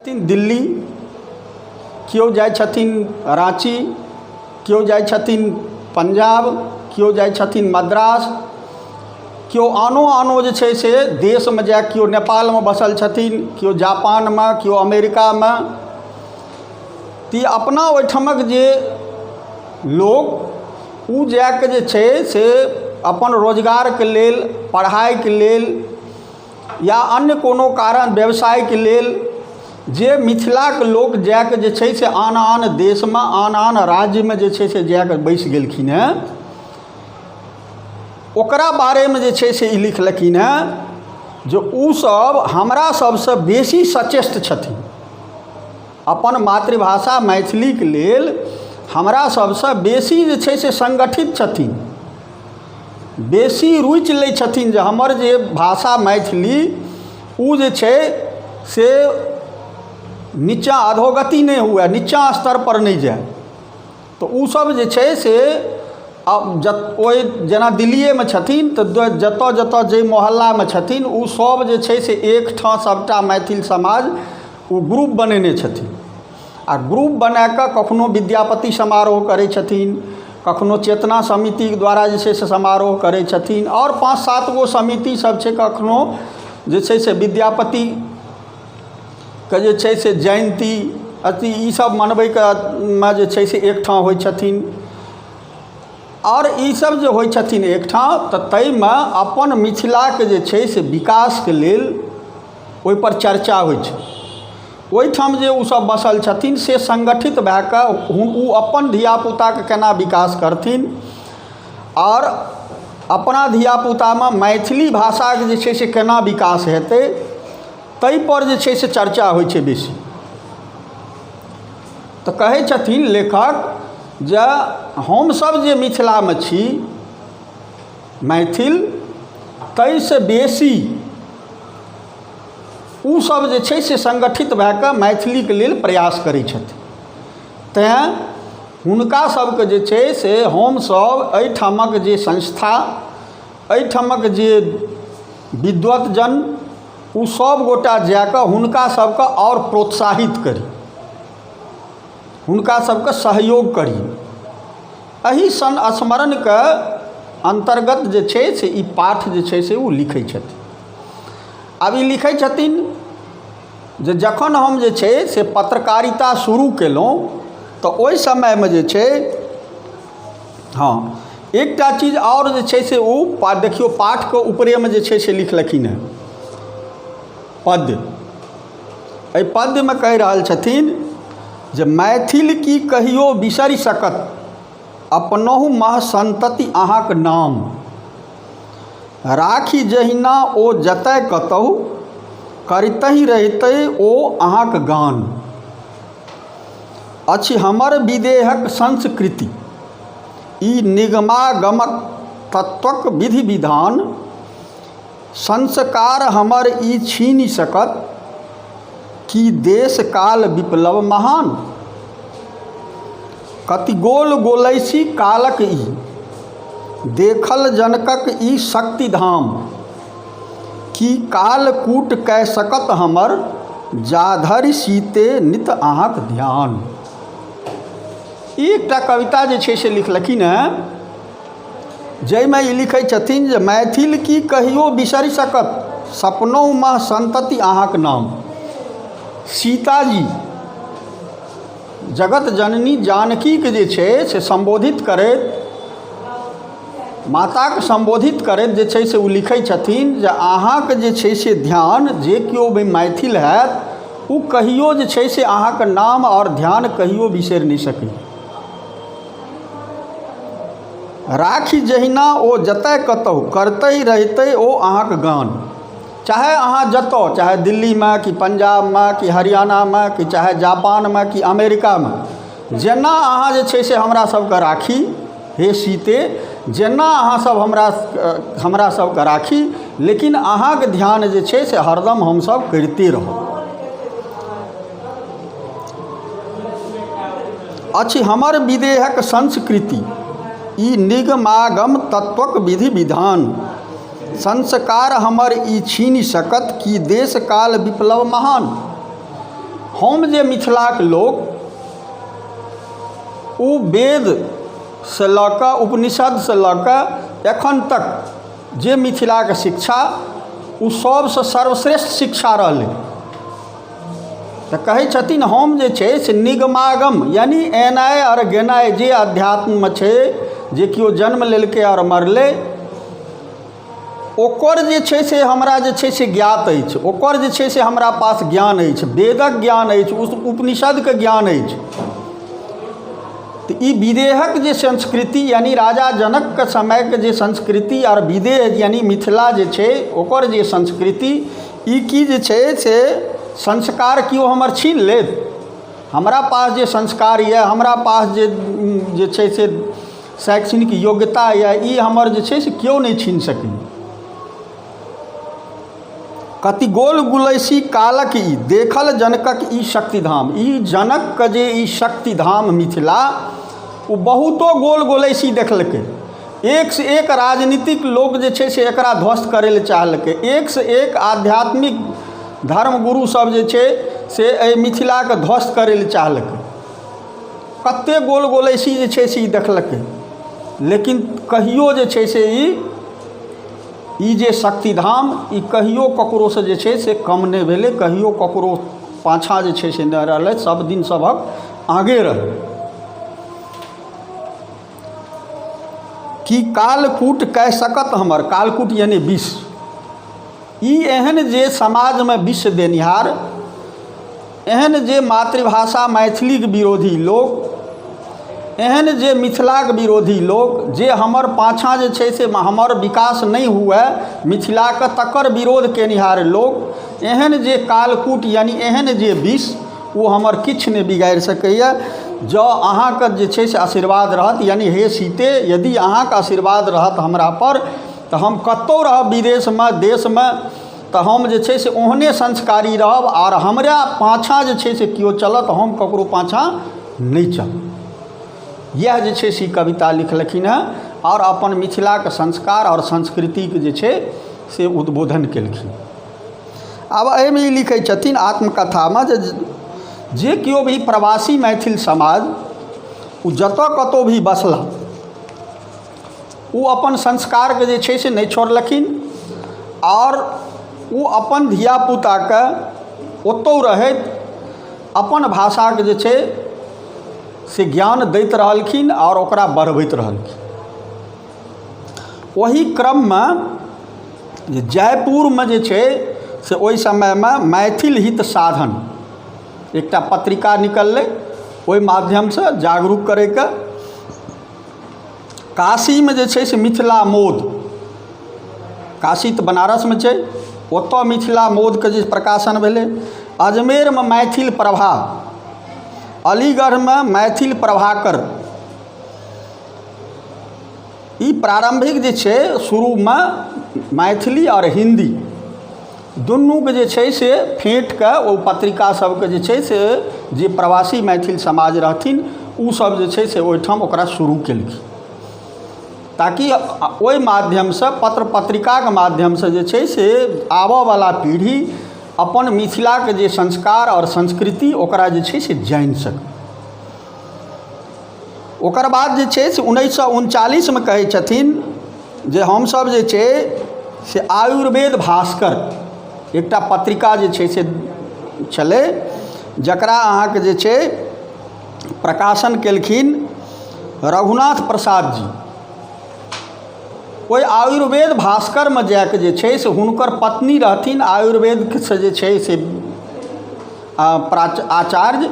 दिल्ली, केओ जाइ छथिन रांची, केओ जाइ छथिन पंजाब, केओ जाइ छथिन मद्रास, केओ आनो जे छै से देशमे जाए, केओ नेपालमे बसल छथिन, केओ जापानमे, केओ अमेरिकामे। तऽ अपना ओहिठमक जे लोक ओ जाके जे छै से अपन रोजगारके लेल, पढ़ाइके लेल या अन्य कोनो कारण व्यवसायके लेल जे मिथिलाके लोक जाके जे छै से आन देशमे, आन राज्यमे जे छै से जाके बैसि गेलखिन हेँ, ओकरा बारेमे जे छै से ई लिखलखिन हेँ जे ओसभ हमरा सबसँ बेसी सचेष्ट छथिन। अपन मातृभाषा मैथिलीके लेल हमरा सबसँ बेसी जे छै से संगठित छथिन, बेसी रुचि लै छथिन जे हमर जे भाषा मैथिली ओ जे छै से नीचाँ अधोगति नहि हुए, नीचाँ स्तर पर नहि जाए। तऽ ओसभ जे छै से ओहि जेना दिल्लिएमे छथिन तऽ जतऽ जतऽ जाहि मोहल्लामे छथिन ओ सब जे छै से एकठाम सबटा मैथिल समाज ओ ग्रुप बनेने छथिन। आ ग्रुप बनाकऽ कखनो विद्यापति समारोह करै छथिन, कखनो चेतना समिति द्वारा जे छै से समारोह करै छथिन, और 5-7 गो समिति सब छै, कखनो जे छै से विद्यापतिके जे छै से जयंती अथी ई सब मनबैमे जे छै से एकठाम होइ छथिन। और ई सब जे होइ छथिन एकठाम तऽ ताहिमे अपन मिथिलाके जे छै से विकासके लेल ओहिपर चर्चा होइ छै। ओहिठाम जे ओसभ बसल छथिन से संगठित भऽ कऽ ओ अपन धियापुताके केना विकास करथिन और अपना धियापुतामे मैथिली भाषाके जे छै से केना विकास हेतै, ताहिपर जे छै से चर्चा होइ छै बेसी। तऽ कहै छथिन लेखक जे हमसभ जे मिथिलामे छी मैथिल, ताहिसँ बेसी ओसभ जे छै से संगठित भऽ कऽ मैथिलीके लेल प्रयास करै छथिन। तेँ हुनका सभके जे छै से हमसभ एहिठामक जे संस्था, एहिठामक जे विद्वतजन ओ सब गोटा जाकऽ हुनका सभके और प्रोत्साहित करी, हुनका सभके सहयोग करी। एहि स्मरणके अन्तर्गत जे छै से ई पाठ जे छै से ओ लिखै छथिन। आब ई लिखै छथिन जे जखन हम जे छै से पत्रकारिता शुरू केलहुँ तऽ ओहि समयमे जे छै, हाँ एकटा चीज और जे छै से ओ देखियौ पाठके ऊपरेमे जे छै से लिखलखिन हेँ पद्य। एहि पद्यमे कहि रहल छथिन जे मैथिल की कहियो बिसरि सकत अपनहु मह संतति अहाँक नाम, राखी जहिना ओ जतय कतहु करितहि रहितै ओ अहाँक गान। अछि हमर विदेहक संस्कृति ई निगमागमक तत्वक विधि विधान, संस्कार हमर ई छीनि सकत कि देश काल विप्लव महान। कति गोल गोलैसी कालक ई देखल जनकक ई शक्ति धाम, कि कालकूट कह सकत हमर जाधरि सीते नित अहाँक ध्यान। एकटा कविता जे छै से लिखलखिन हेँ जाहिमे ई लिखै छथिन जे मैथिल की कहियो बिसरि सकत सपनहुँ मह संतति अहाँक नाम। सीताजी जगत जननी जानकीके जे छै से संबोधित करैत, माताके संबोधित करैत जे छै से ओ लिखै छथिन जे अहाँके जे छै से ध्यान, जे केओ भी मैथिल हैत ओ कहियो जे छै से अहाँके नाम और ध्यान कहियो बिसरि नहि सकै। राखी जहिना ओ जतय कतहु करतै रहितै ओ अहाँके गान। चाहे अहाँ जतऽ, चाहे दिल्लीमे कि पंजाबमे कि हरियाणामे कि चाहे जापानमे कि अमेरिकामे, जेना अहाँ जे छै से हमरा सबके राखी हे सीते, जेना अहाँ सब हमरा सबके राखी, लेकिन अहाँके ध्यान जे छै से हरदम हमसब करिते रहब। अछि हमर विदेहक संस्कृति ई निगमागम तत्वक विधि विधान, संस्कार हमर ई छीनि सकत कि देश काल विप्लव महान। हम जे मिथिलाक लोक ओ वेद से लऽ कऽ उपनिषद से लऽ कऽ एखन तक जे मिथिलाक शिक्षा ओ सबसँ सर्वश्रेष्ठ शिक्षा रहलै। तऽ कहै छथिन हम जे छै से निगमागम यानी एनाइ और गेनाइ जे अध्यात्ममे छै, जे केओ जन्म लेलकै और मरलै, ओकर जे छै से हमरा जे छै से ज्ञात अछि, ओकर जे छै से हमरा पास ज्ञान अछि, वेदक ज्ञान अछि, उपनिषदके ज्ञान अछि। तऽ ई विदेहक जे संस्कृति यानी राजा जनकके समयके जे संस्कृति और विदेह यानी मिथिला जे छै ओकर जे संस्कृति, ई की जे छै से संस्कार केओ हमर छीन लेत। हमरा पास जे संस्कार यऽ, हमरा पास जे छै से शैक्षणिक योग्यता यऽ, ई हमर जे छै से केओ नहीं छीन सकैए। कति गोल गुलैसी कालक ई देखल जनकक ई शक्तिधाम। ई जनकके जे ई शक्तिधाम मिथिला, ओ बहुतो गोल गोलैसी देखलकै। एक से एक राजनीतिक लोग जे छै से एकरा ध्वस्त करै लए चाहलकै। एक से एक आध्यात्मिक धर्मगुरु सब जे छै से एहि मिथिलाके ध्वस्त करै लए चाहलकै। कते गोल गोलैसी जे छै से ई देखलकै, लेकिन कहियो जे छै से ई जे शक्तिधाम ई कहियो ककरोसँ जे छै से कम नहि भेलै, कहियो ककरो पाछाँ जे छै से नहि रहलै, सब दिन सबक आगे रहलै। कि कालकूट कह सकत हमर, कालकूट यानी विष। ई एहन जे समाजमे विष देनिहार, एहन जे मातृभाषा मैथिलीक विरोधी लोग, एहन जे मिथिलाक विरोधी लोग, जे हमर पाछाँ जे छै से हमर विकास नहीं हुए मिथिलाके तकर विरोध केनिहार लोग, एहन जे कालकूट यानी एहन जे विष, ओ हमर किछु नहीं बिगाड़ि सकैए। जँ अहाँके जे छै से आशीर्वाद रहत, यानी हे सीते यदि अहाँके आशीर्वाद रहत हमरा पर, तऽ हम कतहु रहब विदेशमे देशमे, तऽ हम जे छै से ओहने संस्कारी रहब। और हमरा पाछाँ जे छै से केओ चलत, हम ककरो पाछाँ नहीं चलब। यह जे छै से कविता लिखलखिन हैं और अपन मिथिलाके संस्कार और संस्कृतिके जे छै से उद्बोधन केलखिन। आब एहिमे ई लिखै छथिन आत्मकथामे जे केओ भी प्रवासी मैथिल समाज ओ जतऽ कतहु भी बसला, ओ अपन संस्कारके जे छै से नहीं छोड़लखिन और ओ अपन धियापुताके ओतौ रहैत अपन भाषाके जे छै से ज्ञान दैत रहलखिन और ओकरा बढ़बैत रहलखिन। ओही क्रममे जे जयपुरमे जे छै से ओहि समयमे मैथिल हित साधन एकटा पत्रिका निकललै, ओहि माध्यमसँ जागरूक करैके। काशीमे जे छै से मिथिला मोद, काशी तऽ बनारसमे छै, ओतऽ मिथिला मोदके जे प्रकाशन भेलै। अजमेरमे मैथिल प्रभा, अलीगढ़मे मैथिल प्रभाकर। ई प्रारंभिक जे छै शुरूमे मैथिली और हिंदी दुनूके जे छै से फेंट कऽ ओ पत्रिका सबके जे छै से जे प्रवासी मैथिल समाज रहथिन ओ सब जे छै से ओहिठाम ओकरा शुरू केलखिन, ताकि ओहि माध्यमसँ पत्र पत्रिकाके माध्यमसँ जे छै से आबऽवला पीढ़ी अपन मिथिलाके जे संस्कार और संस्कृति ओकरा जे छै से जानि सकै। ओकर बाद जे छै से 1939में कहै छथिन जे हमसब जे छै से आयुर्वेद भास्कर एकटा पत्रिका जे छै से छलै, जकरा अहाँके जे छै प्रकाशन केलखिन रघुनाथ प्रसाद जी। ओहि आयुर्वेद भास्करमे जाके जे छै से हुनकर पत्नी रहथिन आयुर्वेदसँ जे छै से आचार्य